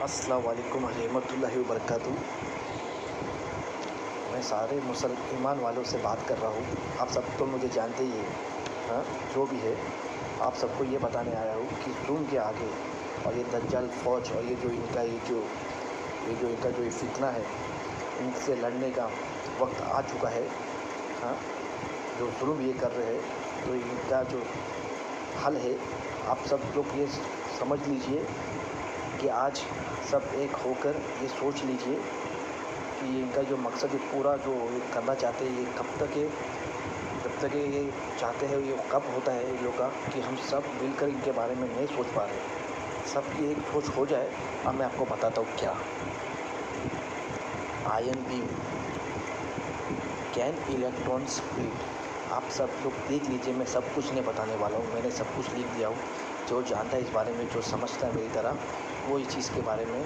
अस्सलाम वालेकुम रहमतुल्लाहि व बरकातुहू। मैं सारे मुसलमान वालों से बात कर रहा हूँ। आप सब तो मुझे जानते ही हैं। हाँ, जो भी है आप सबको ये बताने आया हूँ कि जूम के आगे और ये दज्जाल फौज और ये जो इनका जो फितना है, इनसे लड़ने का वक्त आ चुका है। हाँ, जो जुल्म ये कर रहे हैं तो इनका जो हल है, आप सब लोग ये समझ लीजिए कि आज सब एक होकर ये सोच लीजिए कि इनका जो मकसद है पूरा जो ये करना चाहते हैं, ये कब तक है, जब तक ये चाहते हैं, ये कब होता है इन लोग का कि हम सब मिलकर इनके बारे में नहीं सोच पा रहे। सबकी एक सोच हो जाए। अब मैं आपको बताता हूँ क्या। Ion beam can electron split. आप सब लोग देख लीजिए, मैं सब कुछ नहीं बताने वाला हूँ, मैंने सब कुछ लिख दिया हूँ। जो जानता है इस बारे में, जो समझता है मेरी तरह, वो इस चीज़ के बारे में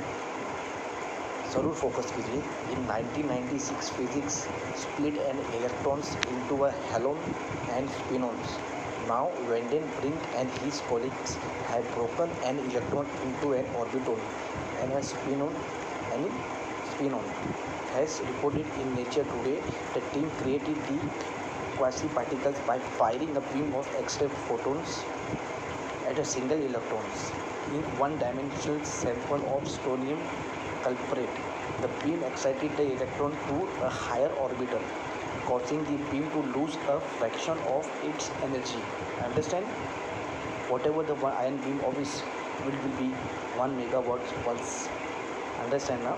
ज़रूर फोकस कीजिए। In 1996 physics split an electrons into a holon and spinons. Now Vandenbrink and his colleagues have broken an electron into an orbiton and a spinon. As reported in Nature today, the team created the quasi-particles by firing a beam of X-ray photons at a single electron in one-dimensional sample of strontium culprit. The beam excited the electron to a higher orbital, causing the beam to lose a fraction of its energy. Understand? Whatever the ion beam of is will be 1 megawatts pulse. Understand now?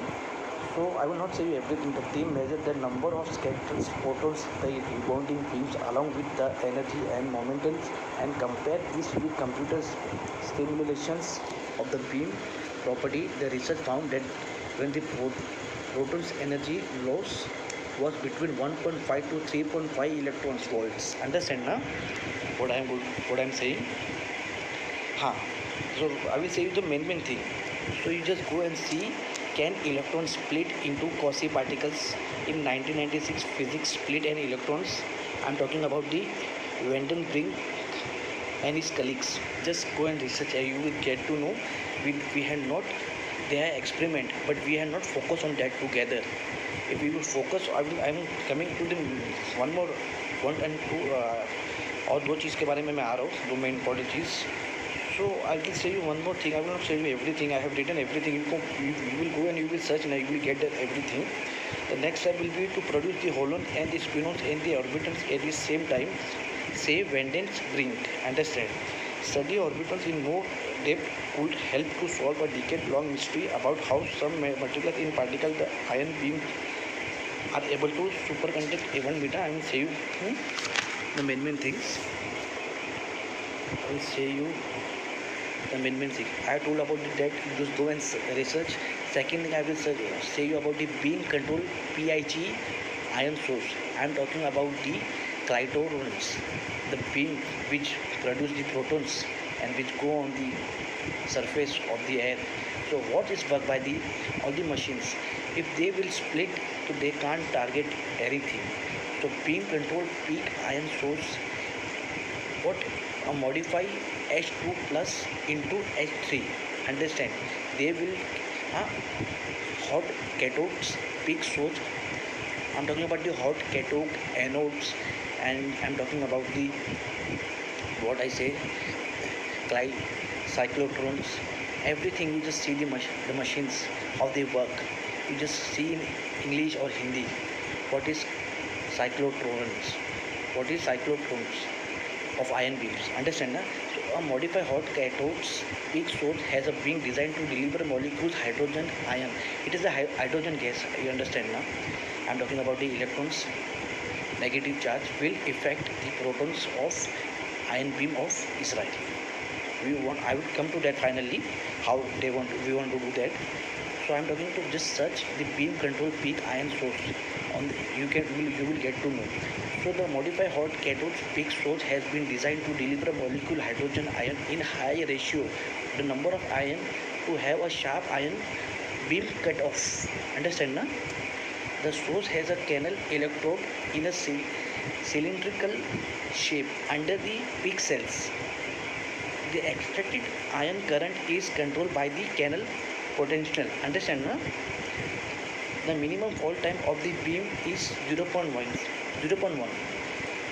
So I will not say you everything. The team measured the number of scattered photons, the rebounding beams along with the energy and momentum, and compared this with computer simulations of the beam property. The research found that when the proton's energy loss was between 1.5 to 3.5 electron volts. Understand now what I'm saying? हाँ, so I will say you the main thing. So you just go and see, can electrons split into quasi-particles? In 1996 physics split an electrons. I'm talking about the Vandenbrink and his colleagues. Just go and research and you will get to know. We had not, they are experiment, but we had not focused on that together. If we will focus, I'm coming to the one and two और दो चीज़ के बारे में मैं आ रहा हूँ, दो main important cheese. So I will say you one more thing. I will not say you everything. I have written everything. You will go and you will search and you will get that everything. The next step will be to produce the holon and the spinons and the orbitals at the same time. Say Vandenbrink. Understand? Study orbitals in more depth could help to solve a decade-long mystery about how some materials in particle the ion beam are able to superconduct even beta. I will say you the main things. I will say you the main thing. I have told about that. Just go and research. Second thing I will say you about the beam control PIG ion source. I am talking about the clytorons, the beam which produce the protons and which go on the surface of the air. So what is work by all the machines? If they will split, so they can't target anything. So beam control peak ion source, what modify H2 plus into H3. Understand? They will hot cathodes peak source. I'm talking about the hot cathode anodes, and I'm talking about the what I say cyclotrons. Everything you just see the machines how they work. You just see in English or Hindi what is cyclotrons. What is cyclotrons of ion beams? Understand? Na? So a modified hot cathode's peak source has a being designed to deliver molecules hydrogen ion. It is a hydrogen gas. You understand now? I'm talking about the electrons. Negative charge will affect the protons of ion beam of Israel. I will come to that finally. How we want to do that. So I'm talking to just search the beam control peak ion source. You will get to know. So the modified hot cathode peak source has been designed to deliver a molecule hydrogen ion in high ratio. The number of ion to have a sharp ion beam cut off. Understand na? The source has a canal electrode in a cylindrical shape under the peak cells. The extracted ion current is controlled by the canal potential. Understand, na? The minimum fall time of the beam is 0.1.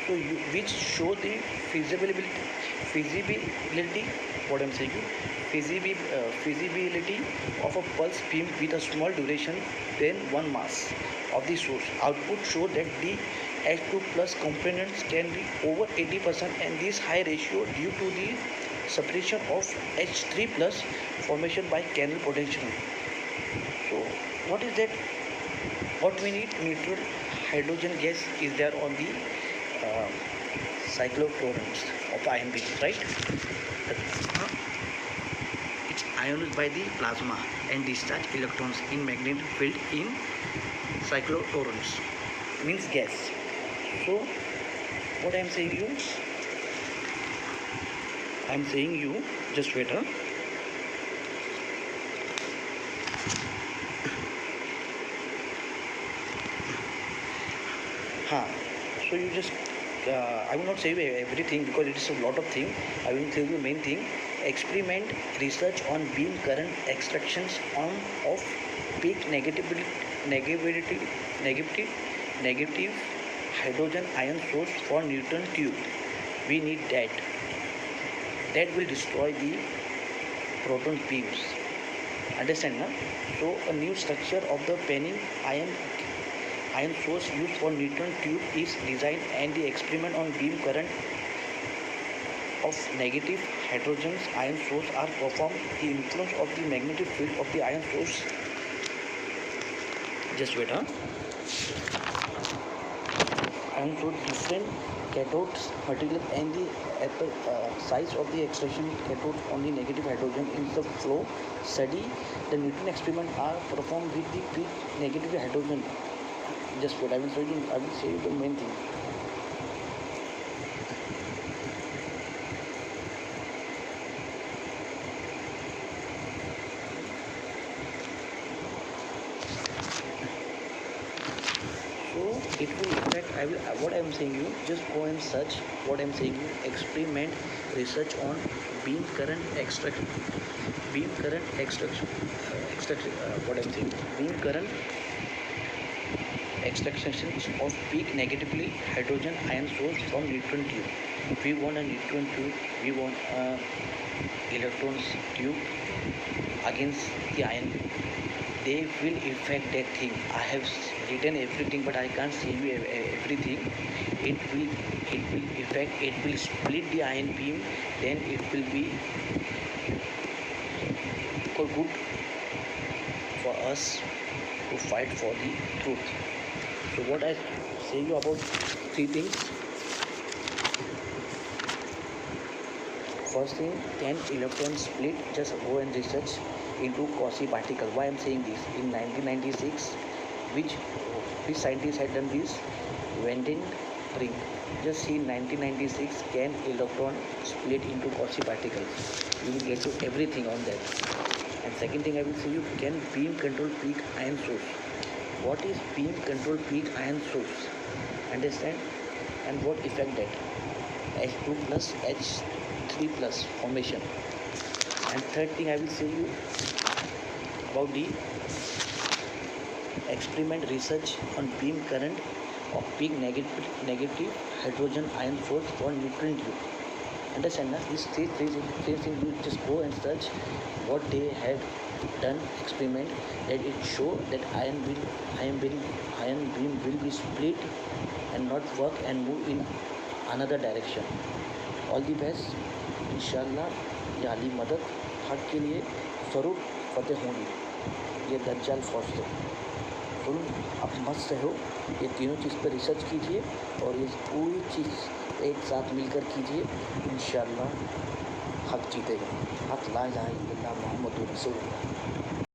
So which show the feasibility. What I'm saying, feasibility of a pulse beam with a small duration than 1 mass of the source. Output show that the H2 plus components can be over 80%, and this high ratio due to the suppression of H3 plus formation by canal potential. So what is that? What we need? Neutral hydrogen gas is there on the cyclotrons of ion beam, right? It's ionized by the plasma and discharge electrons in magnetic field in cyclotrons, means gas. So what I am saying you, just wait, huh? So you just I will not say everything because it is a lot of things. I will tell you the main thing. Experiment research on beam current extractions of peak negative hydrogen ion source for neutron tube. We need that. That will destroy the proton beams. Understand, na? So a new structure of the penning ion source used for neutron tube is designed, and the experiment on beam current of negative hydrogen ion source are performed. The influence of the magnetic field of the ion source. Just wait, huh? Ion source different cathodes material and the size of the extraction cathode on the negative hydrogen in the flow study. The neutron experiment are performed with the peak negative hydrogen. Just what I will show you the main thing. So it will affect. What I am saying you, just go and search what I am saying you. Experiment research on beam current extraction. What I am saying, beam current extractions of peak negatively hydrogen ion source from neutron tube. We want a neutron tube, we want a electrons tube against the ion. They will affect that thing. I have written everything, but I can't say you everything. It will affect. It will split the ion beam. Then it will be good for us to fight for the truth. So what I say you about 3 things. First thing, can electrons split? Just go and research into Cauchy particle. Why I am saying this? In 1996, which scientist had done this? Vanden Brink. Just see 1996, can electron split into Cauchy particle? You will get to everything on that. And second thing I will say you, can beam control peak ion source? What is beam control peak ion source? Understand? And what effect that? H2 plus H3 plus formation. And third thing I will say you about the experiment research on beam current of peak negative hydrogen ion source for neutron tube. Understand, na? These three things you just go and search what they have done experiment, that it show that ion beam will be split and not work and move in another direction. All the best. इंशाल्लाह ये अली मदद हक के लिए ज़रूर फतेह होंगी. ये दज्जाल फौज से तुम अब मस्त रहो. ये तीनों चीज़ पर रिसर्च कीजिए और ये पूरी चीज़ एक साथ मिलकर कीजिए. इंशाल्लाह हक जीतेगा. हक ला इलाहा इल्लल्लाह मुहम्मदुर रसूलुल्लाह.